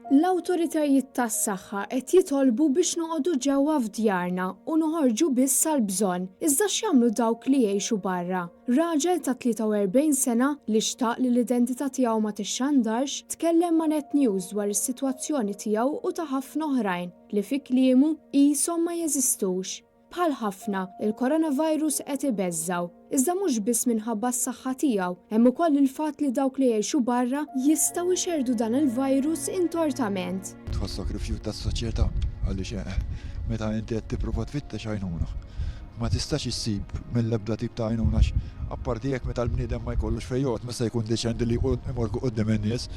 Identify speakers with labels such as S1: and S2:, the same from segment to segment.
S1: L-awtoritajiet tas-saħħa qed jitolbu biex noqogħdu ġewwa f'djarna u noħorġu biss għall-bżonn, iżda x'jagħmlu dawk li jgħixu barra. Raġel ta' 43 sena li xtaq li l-identità tiegħu ma tixxandarx tkellem ma' Net News dwar is-sitwazzjoni tiegħu u ta' ħafna oħrajn li fi kliemu qishom ma jeżistux. Bħal ħafna, il-coronavirus qed ibeżżaw. Iżda mhux biss minħabba s-saħħa tiegħu, hemm ukoll il-fatt li dawk li jgħixu barra jistgħu jxerdu dan il-virus intortament.
S2: Tħossok rifjut tas-soċjetà għaliex meta inti qed tipprova tfittex għajnuna. Ma tistax issib mill-ebda tip ta' għajnuna apparti jekk meta l-bniedem ma jkollux fejjot meta jkun diċenti li jmur quddiem in-nies.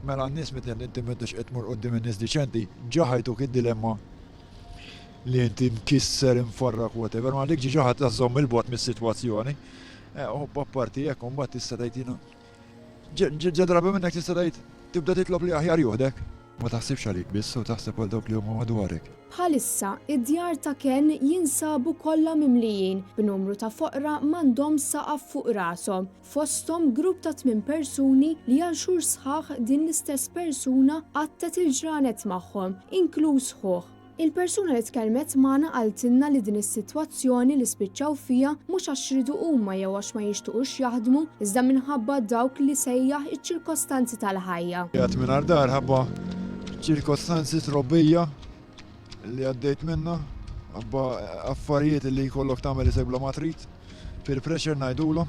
S2: Mela n-nies meta inti m'intix qed tmur quddiem in-nies diċenti, ġaħajtuk id-dilemma li inti mkisser inforrak whatever, ma dik ġiġaħat tażżomm il-bot mis-sitwazzjoni. U apparti jekk mbagħad tista' tgħid ġa drabi minnek tista' tgħid tibda titlob li aħjar juħdek. Ma taħsibx għalik biss u taħseb għal dawk li huma madwarek.
S1: Bħalissa, id-djar ta' Ken jinsabu kollha mimlijin b'numru ta' foqra m'għandhom saqaf fuq rashom. Fosthom grupp ta' 8 persuni li għal xhur sħaħ din l-istess persuna qattet il-ġranet magħhom, inkluż ħuh. Il-persuna li tkellmet magħna qaltilna li din is-sitwazzjoni li spiċċaw fiha mhux għax ridu huma jew għax ma jixtiequx jaħdmu, iżda minħabba dawk li sejjaħ iċ-ċirkostanzi tal-ħajja.
S2: Qiegħed mingħajr dar ħabba ċirkostanzi trobbija li għaddejt minnha, ħabba affarijiet li jkollok tagħmel isegħla ma trid, fil-pressure ngħidulhom.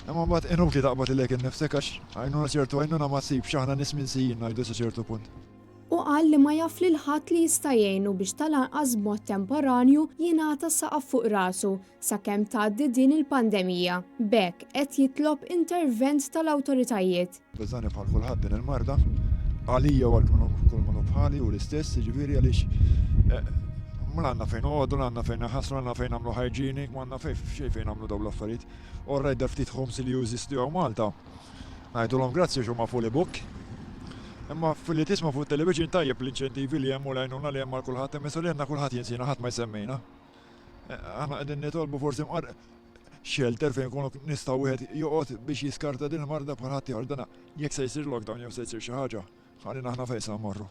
S2: Imma mbagħad inutli taqbad ilek innifsek għax għajnuna ċertu għajnuna ma tsibx aħna nies minsijin ngħidu sa ċertu punt.
S1: U qal li ma jaf lil ħadd li jista' jgħinu biex tal-anqas b'mod temporanju jingħata saqaf fuq rasu sakemm tgħaddi din il-pandemija. B'hekk qed jitlob intervent tal-awtoritajiet.
S2: Beżani bħal kulħadd din il-marda, għalija u kull minu bħali u l-istess, jiġifieri għaliex m'għandna fejn noqogħdu, għandna fejn naħassru, għandna fejn nagħmlu hygienic, m'għandna fejn nagħmlu dawn l-affarijiet. Orrejda ftit homes li jeżistu Malta. Ngħidulhom grazzi x'huma fully book. Imma fil-li tisma' fuq television tajjeb l-inċentivi li hemm u l-għajnuna li hemm għal kulħadd imma li għandna kulħadd jinsina ħadd ma jsemmejna. Aħna qegħdin nitolbu forsi shelter fejn kunu nistgħu wieħed joqgħod biex jiskarta din il-marda bħal ħadd ieħor dana jekk se jsir lockdown jew se jsir xi ħaġa, ħallina aħna fejn se mmorru.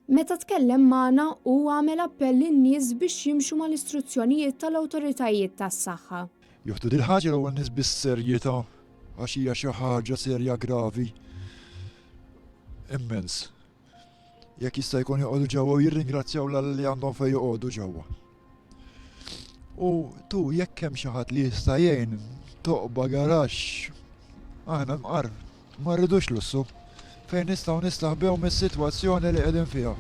S1: Meta tkellem magħna u għamel appell lin-nies biex jimxu mal-istruzzjonijiet tal-awtoritajiet tas-saħħa.
S2: Juħtu din ħaġa l-ewwel nies bis-serjetà għax hija xi ħaġa serja gravi. Immens. Jekk jista' jkun joqogħdu ġewwa u jirringrazzjaw li għandhom fejn joqogħdu ġewwa. U tu jekk hemm xi ħadd li jista' jgħin toqba garax aħna mqar ma rridux lussu fejn nistgħu nistaħbew mis-sitwazzjoni li qegħdin fiha.